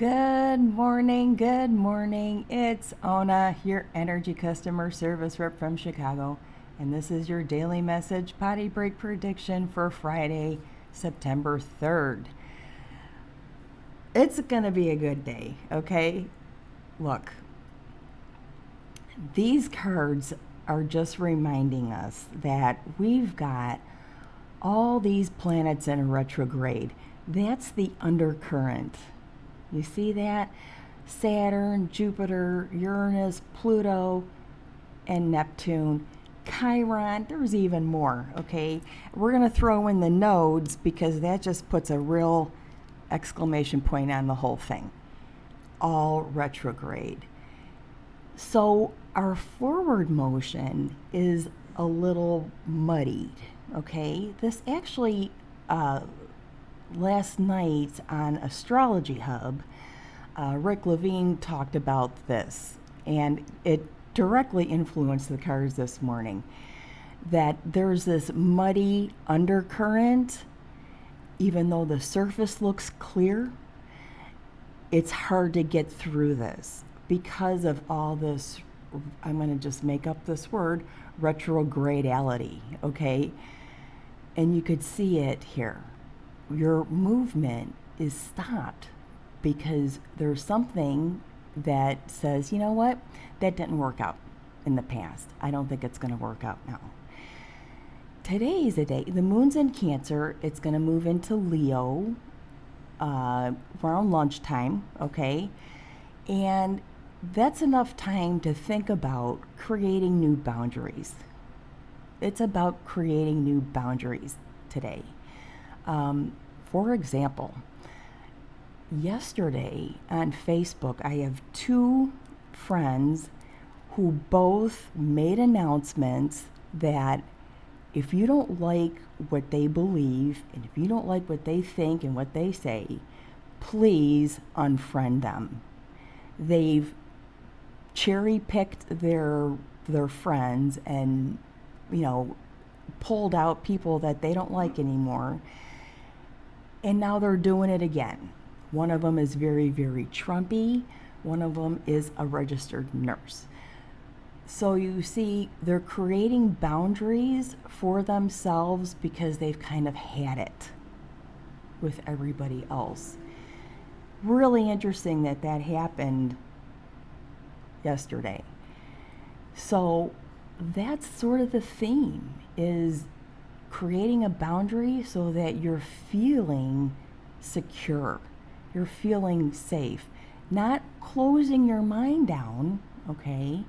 Good morning, good morning. It's Ona, your energy customer service rep from Chicago, and this is your daily message potty break prediction for Friday, September 3rd. It's going to be a good day, okay? Look, these cards are just reminding us that we've got all these planets in retrograde. That's the undercurrent. You see that? Saturn, Jupiter, Uranus, Pluto, and Neptune. Chiron, there's even more, okay? We're going to throw in the nodes because that just puts a real exclamation point on the whole thing. All retrograde. So our forward motion is a little muddied, okay? This actually last night on Astrology Hub, Rick Levine talked about this, and it directly influenced the cards this morning, that there's this muddy undercurrent. Even though the surface looks clear, it's hard to get through this because of all this, I'm going to just make up this word, retrogradality, okay? And you could see it here. Your movement is stopped because there's something that says, you know what, that didn't work out in the past. I don't think it's going to work out now. Today is a day, the moon's in Cancer. It's going to move into Leo around lunchtime, okay? And that's enough time to think about creating new boundaries. It's about creating new boundaries today. For example, yesterday on Facebook, I have two friends who both made announcements that if you don't like what they believe, and if you don't like what they think and what they say, please unfriend them. They've cherry-picked their friends and, pulled out people that they don't like anymore. And now they're doing it again. One of them is very, very Trumpy. One of them is a registered nurse. So you see, they're creating boundaries for themselves because they've kind of had it with everybody else. Really interesting that happened yesterday. So that's sort of the theme, is creating a boundary so that you're feeling secure, you're feeling safe, not closing your mind down, okay?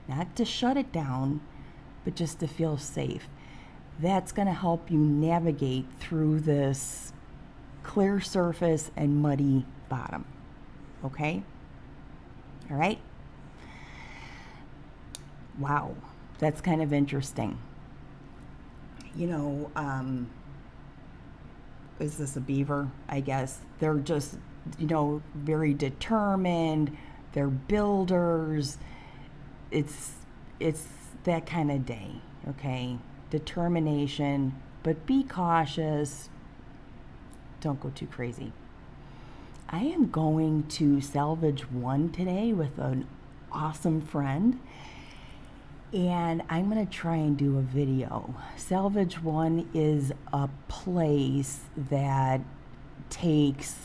Not to shut it down, but just to feel safe. That's going to help you navigate through this clear surface and muddy bottom, okay? All right? Wow, that's kind of interesting. Is this a beaver? I guess they're just, very determined. They're builders. It's that kind of day, okay? Determination, but be cautious. Don't go too crazy. I am going to Salvage One today with an awesome friend, and I'm going to try and do a video. Salvage One is a place that takes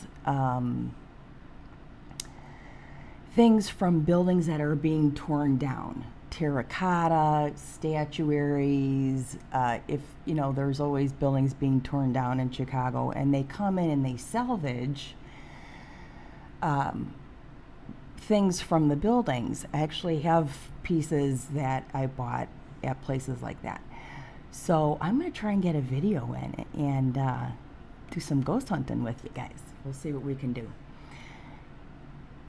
things from buildings that are being torn down. Terracotta, statuaries, there's always buildings being torn down in Chicago, and they come in and they salvage things from the buildings. I actually have pieces that I bought at places like that. So I'm going to try and get a video in and do some ghost hunting with you guys. We'll see what we can do.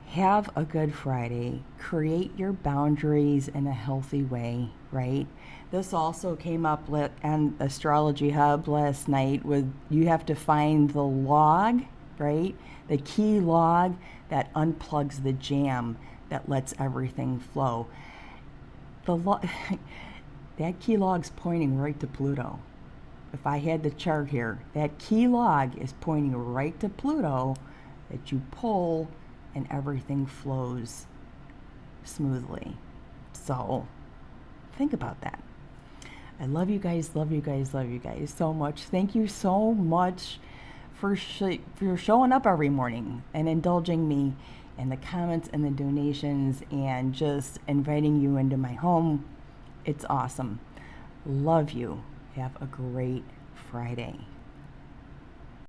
Have a good Friday. Create your boundaries in a healthy way, right? This also came up on Astrology Hub last night with, you have to find the log, right? The key log that unplugs the jam that lets everything flow. That key log's pointing right to Pluto. If I had the chart here, that key log is pointing right to Pluto, that you pull and everything flows smoothly. So think about that. I love you guys, love you guys, love you guys so much. Thank you so much for showing up every morning and indulging me in the comments and the donations and just inviting you into my home. It's awesome. Love you. Have a great Friday.